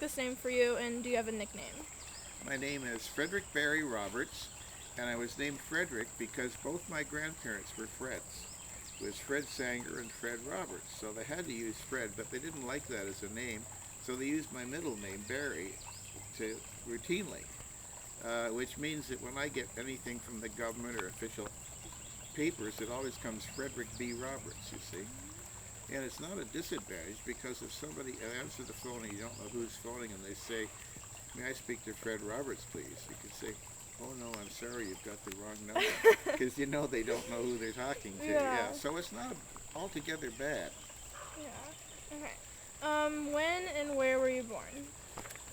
the same for you, and do you have a nickname? My name is Frederick Barry Roberts, and I was named Frederick because both my grandparents were Freds. It was Fred Sanger and Fred Roberts, so they had to use Fred, but they didn't like that as a name, so they used my middle name, Barry, routinely, which means that when I get anything from the government or official papers, it always comes Frederick B. Roberts, you see. And it's not a disadvantage because if somebody answers the phone and you don't know who's phoning and they say, "May I speak to Fred Roberts, please?" You can say, "Oh no, I'm sorry, you've got the wrong number," because you know they don't know who they're talking to. Yeah. So it's not altogether bad. Yeah. Okay. When and where were you born?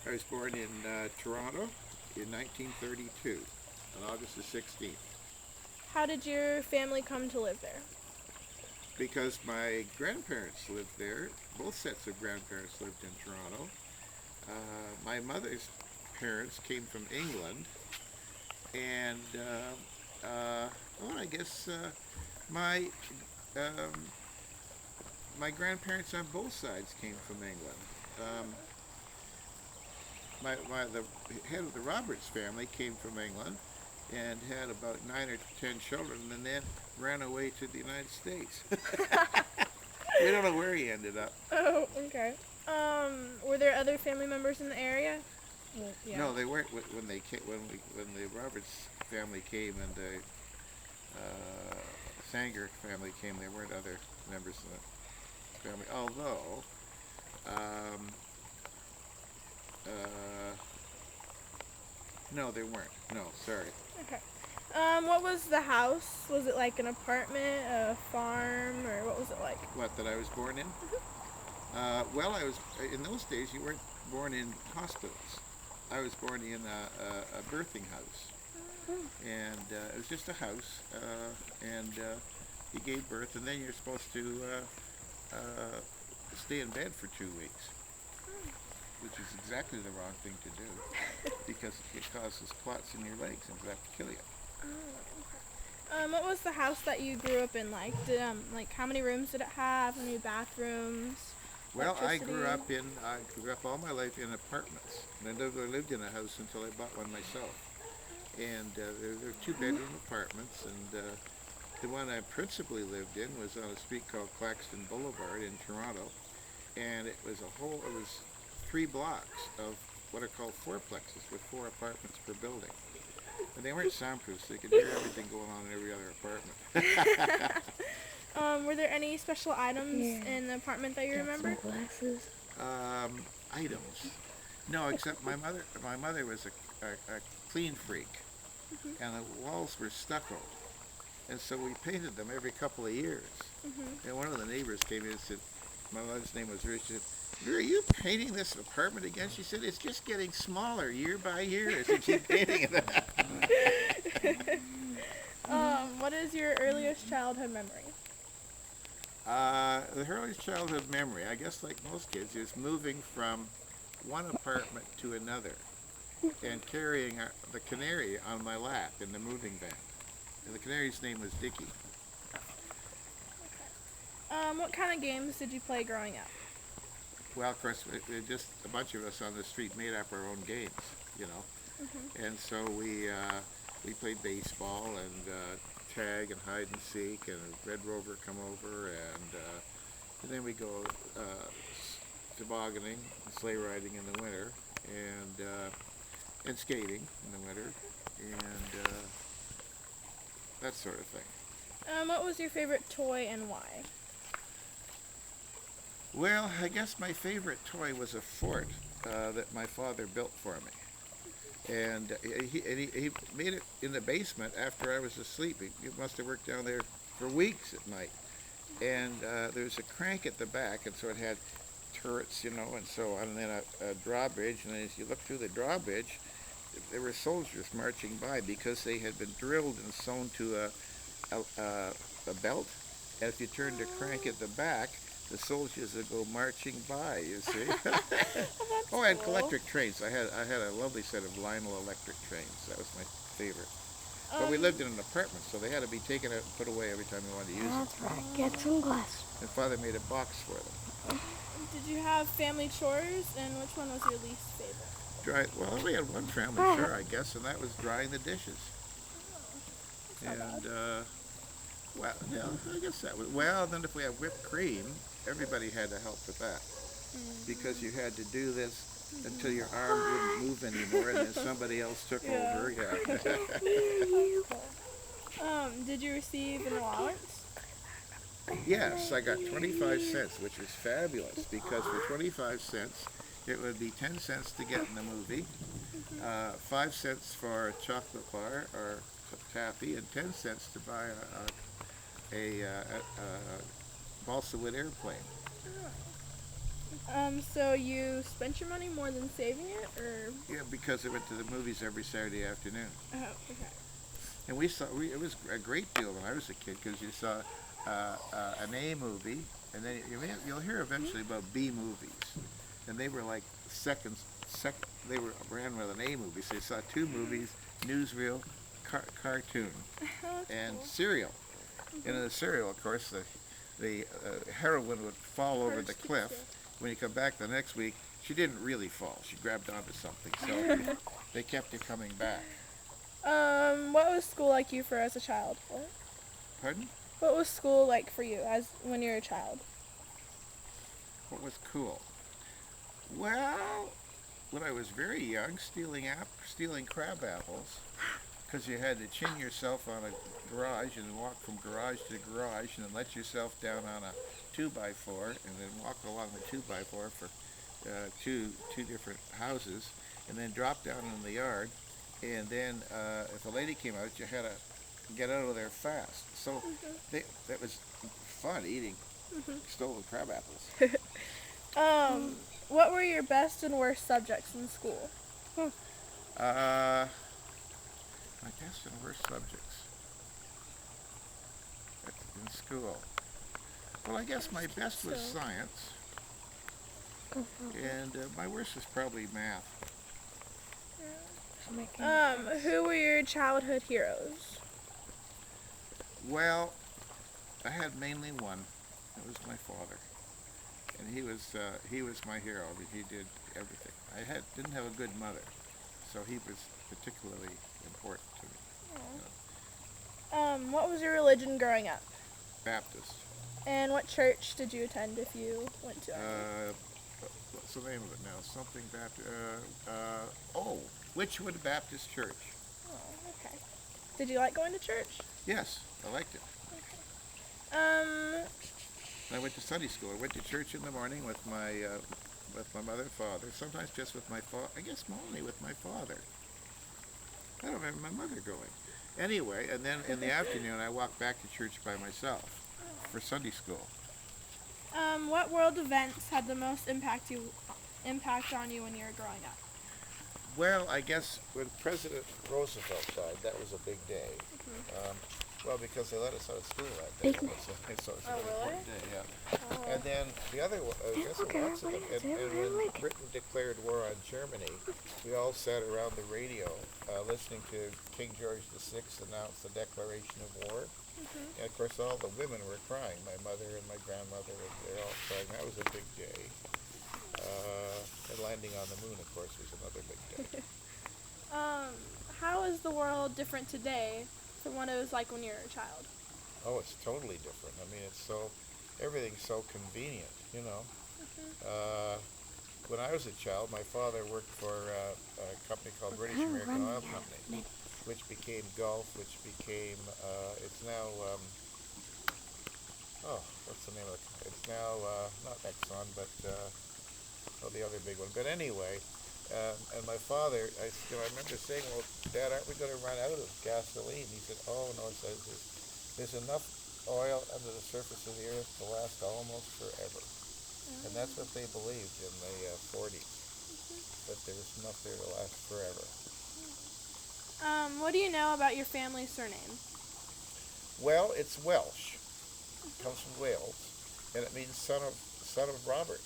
I was born in Toronto in 1932, on August the 16th, How did your family come to live there? because my grandparents lived there. Both sets of grandparents lived in Toronto. My mother's parents came from England, and well, I guess my um, my grandparents on both sides came from England. Um, the head of the Roberts family came from England and had about 9 or 10 children, and then ran away to the United States. We don't know where he ended up. Oh, okay. Were there other family members in the area? Well, yeah. No, they weren't when they came, when the Roberts family came and the Sanger family came. There weren't other members of the family, although um, uh, no, there weren't. No, sorry. Okay. What was the house? Was it like an apartment, a farm, or what was it like? What, that I was born in? Well, I was in those days. You weren't born in hospitals. I was born in a birthing house, and it was just a house, and you gave birth, and then you're supposed to stay in bed for 2 weeks, which is exactly the wrong thing to do because it causes clots in your legs and it's apt to kill you. What was the house that you grew up in like? Did like how many rooms did it have? How many bathrooms? Well, I Electricity? grew up all my life in apartments. And I lived in a house until I bought one myself. And there were two-bedroom apartments, and the one I principally lived in was on a street called Claxton Boulevard in Toronto, and it was 3 blocks of what are called fourplexes with 4 apartments per building. And they weren't soundproof, so you could hear everything going on in every other apartment. Were there any special items in the apartment that you remember? Some glasses. Items. No, except my mother. My mother was a clean freak, and the walls were stucco, and so we painted them every couple of years. And one of the neighbors came in and said, my mother's name was Rich. She said, "Are you painting this apartment again?" She said, "It's just getting smaller year by year as you keep painting it." What is your earliest childhood memory? The earliest childhood memory, I guess like most kids, is moving from one apartment to another and carrying the canary on my lap in the moving van. And the canary's name was Dickie. What kind of games did you play growing up? Well, of course, just a bunch of us on the street made up our own games, you know. And so we played baseball and tag and hide and seek, and Red Rover come over, and then we go tobogganing, and sleigh riding in the winter, and skating in the winter, and that sort of thing. What was your favorite toy and why? Well, I guess my favorite toy was a fort that my father built for me. And he made it in the basement after I was asleep. He must have worked down there for weeks at night. And there's a crank at the back, and so it had turrets, you know, and so on, and then a drawbridge. And then as you look through the drawbridge, there were soldiers marching by because they had been drilled and sewn to a belt. And if you turned the crank at the back, the soldiers would go marching by, you see. Oh, I had electric trains. I had a lovely set of Lionel electric trains. That was my favorite. But we lived in an apartment, so they had to be taken out and put away every time we wanted to use them. That's right. Get some glasses. And Father made a box for them. Did you have family chores, and which one was your least favorite? Well, we had one family chore, I guess, and that was drying the dishes. That's not And bad. well, yeah, I guess that was. Well, then if we had whipped cream, everybody had to help with that because you had to do this until your arm wouldn't move anymore, and then somebody else took Yeah. over. Yeah. Did you receive an allowance? Yes, I got 25 cents, which was fabulous because for 25 cents, it would be 10 cents to get in the movie, 5 cents for a chocolate bar or taffy, and 10 cents to buy a balsa wood airplane. So you spent your money more than saving it, or? Yeah, because I went to the movies every Saturday afternoon. Oh, okay. And it was a great deal when I was a kid because you saw an A movie, and then you'll hear eventually about B movies, and they were like they were ran with an A movie, so you saw two movies, newsreel, cartoon, That's and cool. cereal. And in the cereal, of course, the heroine would fall over the First cliff. it's When you come back the next week, she didn't really fall. She grabbed onto something, so they kept her coming back. What was school like you for as a child? Pardon? What was school like for you as when you were a child? What was cool? Well, when I was very young, stealing crab apples, because you had to chin yourself on a garage and walk from garage to garage, and then let yourself down on a 2x4, and then walk along the 2x4 for two different houses, and then drop down in the yard, and then if a lady came out, you had to get out of there fast. So that was fun eating stolen crab apples. What were your best and worst subjects in school? I guess in worst subjects in school. Well, I guess my best was science, and my worst was probably math. Who were your childhood heroes? Well, I had mainly one. It was my father, and he was my hero. I mean, he did everything. Didn't have a good mother, so he was particularly important to me. What was your religion growing up? Baptist. And what church did you attend if you went to any? What's the name of it now? Something Baptist. Witchwood Baptist Church. Oh, okay. Did you like going to church? Yes, I liked it. Um, I went to Sunday school. I went to church in the morning with my mother and father. Sometimes just with my father. I guess only with my father. I don't remember my mother going. Anyway, and then in the afternoon I walked back to church by myself for Sunday school. what world events had the most impact on you when you were growing up? Well, I guess when President Roosevelt died, that was a big day. Well, because they let us out of school that day. So it's a very important day, yeah. And then the other one, I guess lots of them. And when Britain declared war on Germany, we all sat around the radio listening to King George VI announce the declaration of war. And of course, all the women were crying. My mother and my grandmother, they're all crying. That was a big day. And landing on the moon, of course, was another big day. How is the world different today from what it was like when you were a child? Oh, it's totally different. I mean, everything's so convenient, you know. When I was a child, my father worked for a company called British American Oil Company, which became Gulf, which became, it's now, what's the name of it? It's now, not Exxon, but, the other big one. But anyway, and my father, I remember saying, well, Dad, aren't we going to run out of gasoline? He said, oh, no, there's enough oil under the surface of the earth to last almost forever. And that's what they believed in the 40s, that there was enough there to last forever. What do you know about your family's surname? Well, it's Welsh. It comes from Wales, and it means son of Robert.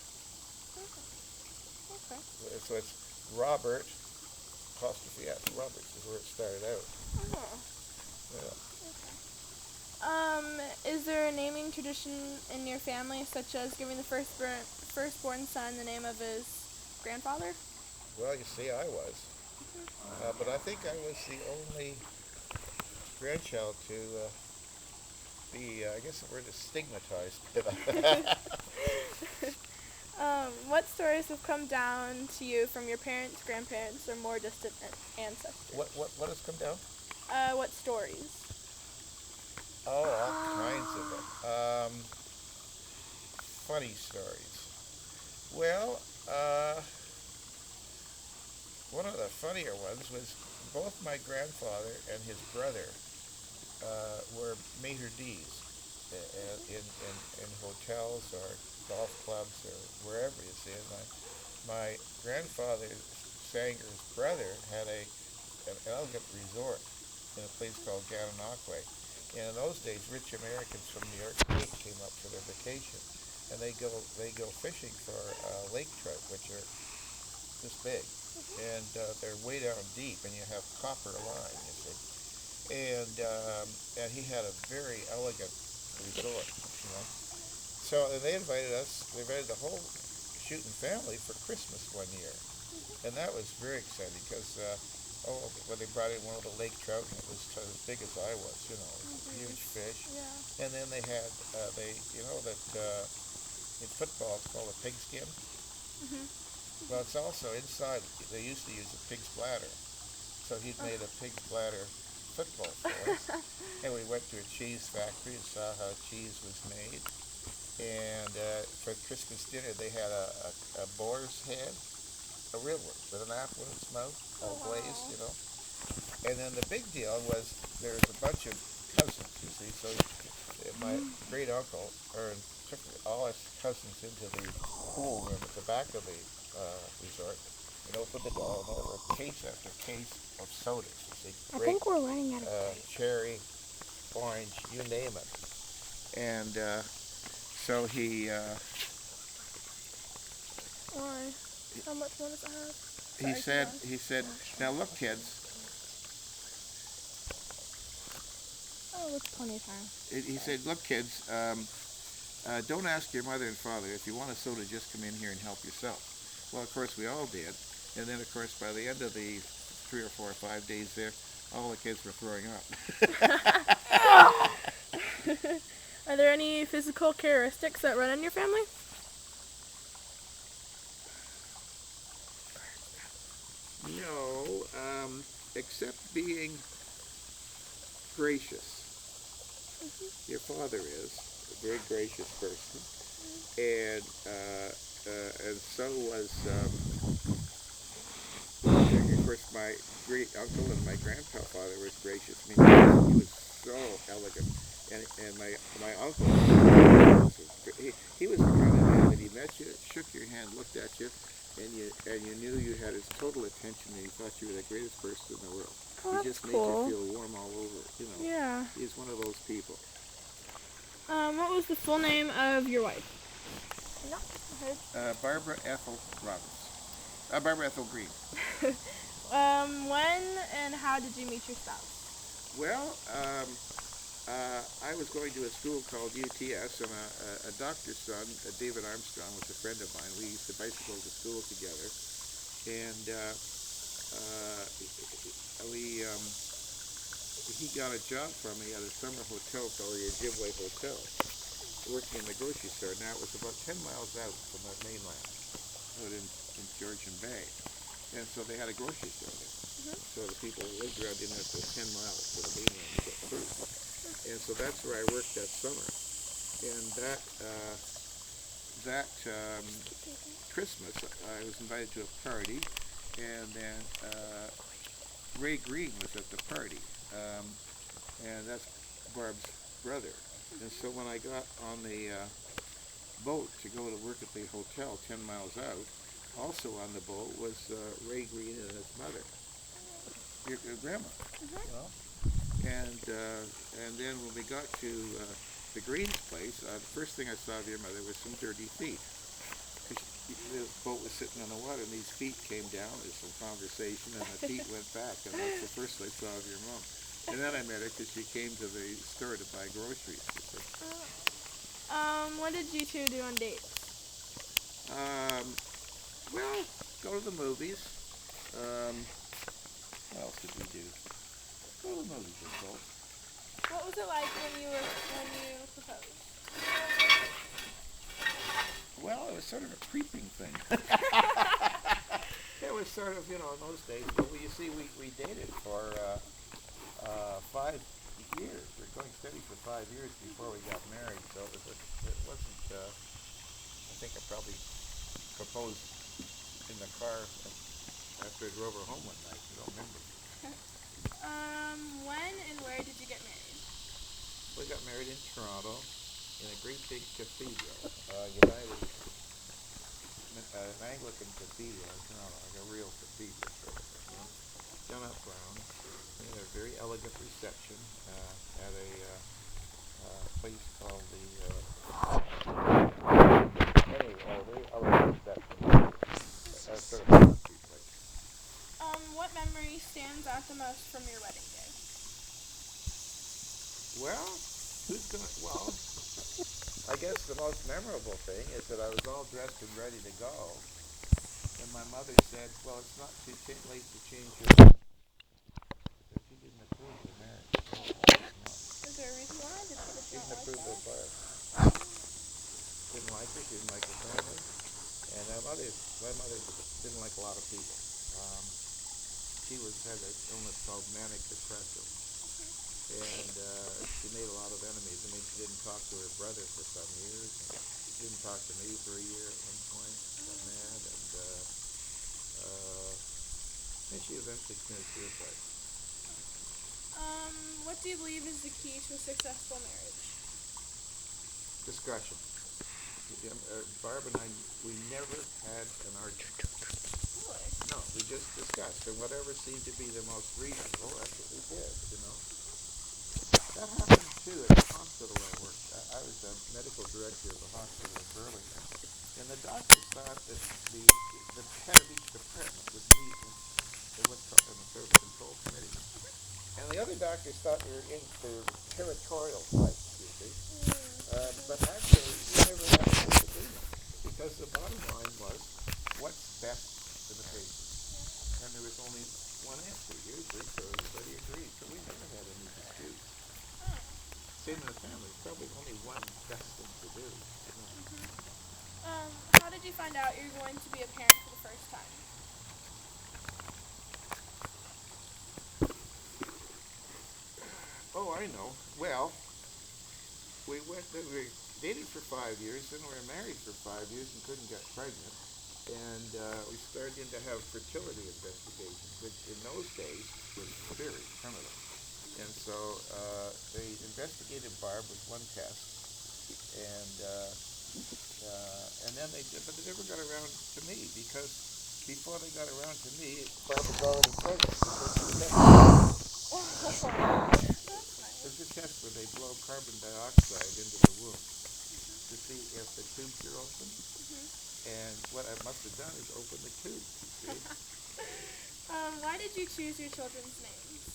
Okay. So it's Robert, apostrophe S, Roberts is where it started out. Oh. Yeah. Is there a naming tradition in your family, such as giving the firstborn son the name of his grandfather? Well, you see, I was. But I think I was the only grandchild to be, I guess the word is stigmatized. What stories have come down to you from your parents, grandparents, or more distant ancestors? What has come down? What stories? Oh, all kinds of them. Funny stories. Well, one of the funnier ones was both my grandfather and his brother were maitre d's in hotels or golf clubs or wherever you see it. My grandfather Sanger's brother had an elegant resort in a place called Gananoque. And in those days, rich Americans from New York State came up for their vacation, and they go fishing for lake trout, which are this big, and they're way down deep, and you have copper line, you see. And he had a very elegant resort, you know. So they invited us. They invited the whole shooting family for Christmas one year, and that was very exciting because when they brought in one of the lake trout, and it was as big as I was, you know, it was a huge fish. Yeah. And then they had you know that in football it's called a pigskin. Mhm. Well, it's also inside. They used to use a pig's bladder, so he'd made a pig's bladder football for us. And we went to a cheese factory and saw how cheese was made. And for Christmas dinner, they had a boar's head, a real one, with an apple in its mouth, all glazed, you know. And then the big deal was there was a bunch of cousins, you see. So my great uncle took all his cousins into the pool room at the back of the resort and opened the door, and there were case after case of sodas, you see. I think we're running out of time. Cherry, orange, you name it. And so he Why? How much more does it have? he said, now look, kids. Oh, it's plenty of time. He said, look, kids, don't ask your mother and father. If you want a soda, just come in here and help yourself. Well, of course, we all did. And then, of course, by the end of the 3 or 4 or 5 days there, all the kids were throwing up. Are there any physical characteristics that run in your family? No, except being gracious. Your father is a very gracious person, and so was, of course, my great uncle and my grandfather was gracious. I mean, he was so elegant, and my uncle, he was the kind of man that he met you, shook your hand, looked at you, and you knew you had his total attention, and he thought you were the greatest person in the world. Oh, He that's just made cool. you feel warm all over, you know. Yeah. He's one of those people. What was the full name of your wife? No. Barbara Ethel Roberts. Barbara Ethel Green. When and how did you meet your spouse? Well, I was going to a school called UTS, and a doctor's son, David Armstrong, was a friend of mine. We used to bicycle to school together, and he got a job for me at a summer hotel called the Ojibwe Hotel, working in the grocery store. Now, it was about 10 miles out from the mainland, out in Georgian Bay. And so they had a grocery store there. So the people who lived around didn't have to go 10 miles to the mainland to get food. And so that's where I worked that summer. And that Christmas, I was invited to a party, and then Ray Green was at the party. And that's Barb's brother. And so when I got on the boat to go to work at the hotel 10 miles out, also on the boat was Ray Green and his mother, your grandma. You know? And then when we got to the Green's place, the first thing I saw of your mother was some dirty feet. The boat was sitting on the water, and these feet came down. There's some conversation, and the feet went back, and that's the first I saw of your mom. And then I met her because she came to the store to buy groceries. What did you two do on dates? Um, well, go to the movies. Um, what else did we do? Go to the movies, that's all. What was it like when you proposed? Well, it was sort of a creeping thing. It was sort of, in those days, but you see, we dated for 5 years. We were going steady for 5 years before we got married, so it wasn't, I think I probably proposed in the car after I drove her home one night. I don't remember. When and where did you get married? We got married in Toronto in a great big cathedral, United Anglican Cathedral in Toronto, like a real cathedral sort of thing. Done up brown. We had a very elegant reception at a place called the anyway, a very elegant reception. Sort of a country place. What memory stands out the most from your wedding day? Well, I guess the most memorable thing is that I was all dressed and ready to go, and my mother said, "Well, it's not too late to change your mind." So she didn't approve of the marriage. Is there a reason why? Did she just She not didn't like approve that? of Barb. Didn't like her. She didn't like her family, and my mother didn't like a lot of people. Um, she had an illness called manic depressive, and she made a lot of enemies. I mean, she didn't talk to her brother for some years, and she didn't talk to me for a year at one point. Got mad, and she eventually committed suicide. What do you believe is the key to a successful marriage? Discussion. Barb and I, we never had an argument. Really? No, we just discussed, and whatever seemed to be the most reasonable, that's what we did. That happened too at the hospital I worked. I was the medical director of the hospital in Burlington, and the doctors thought that the head of each department would meet in what's called in the service control committee, and the other doctors thought we were in for territorial fights, you see. But actually, we never had a disagreement because the bottom line was what's best for the patient, and there was only one answer usually, so everybody agreed. So we never had any disputes. Same in the family. Probably only one best thing to do. How did you find out you're going to be a parent for the first time? Oh, I know. Well, we dated for 5 years, then we were married for 5 years and couldn't get pregnant. And we started in to have fertility investigations, which in those days was very primitive. And so they investigated Barb with one test, and then but they never got around to me because before they got around to me, Barb was already pregnant. That's nice. There's a test where they blow carbon dioxide into the womb to see if the tubes are open. And what I must have done is open the tube. See? Why did you choose your children's names?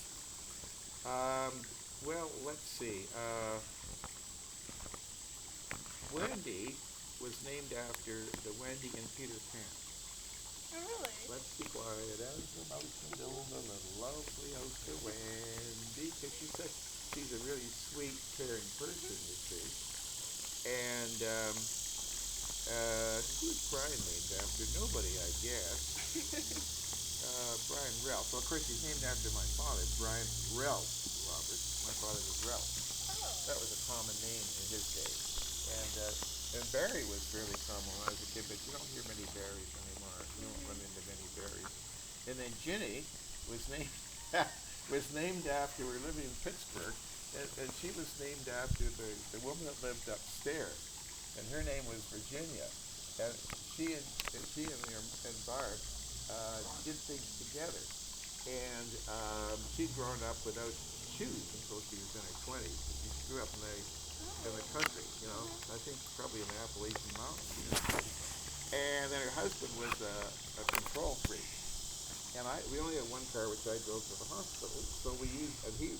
Well, let's see. Wendy was named after the Wendy in Peter Pan. Oh, really? Let's be quiet as the mouse can build a little lovely house for Wendy, because she's a really sweet, caring person, you see. And who was Brian named after? Nobody, I guess. Brian Ralph. Well, of course, he's named after my father, Brian Ralph Roberts. My father was Ralph. That was a common name in his day. And Barry was fairly common when I was a kid, but you don't hear many Barrys anymore. You don't run into many Barrys. And then Ginny was named was named after, we were living in Pittsburgh, and she was named after the woman that lived upstairs, and her name was Virginia. And she and Barb did things together. And she'd grown up without shoes until she was in her 20s. She grew up in the country, I think probably in the Appalachian Mountains. And then her husband was a control freak. And we only had one car, which I drove to the hospital. So we used, and he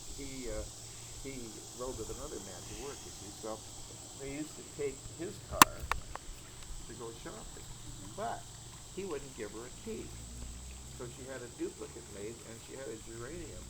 rode with another man to work, you see. So they used to take his car to go shopping. but he wouldn't give her a key. So she had a duplicate made, and she had a geranium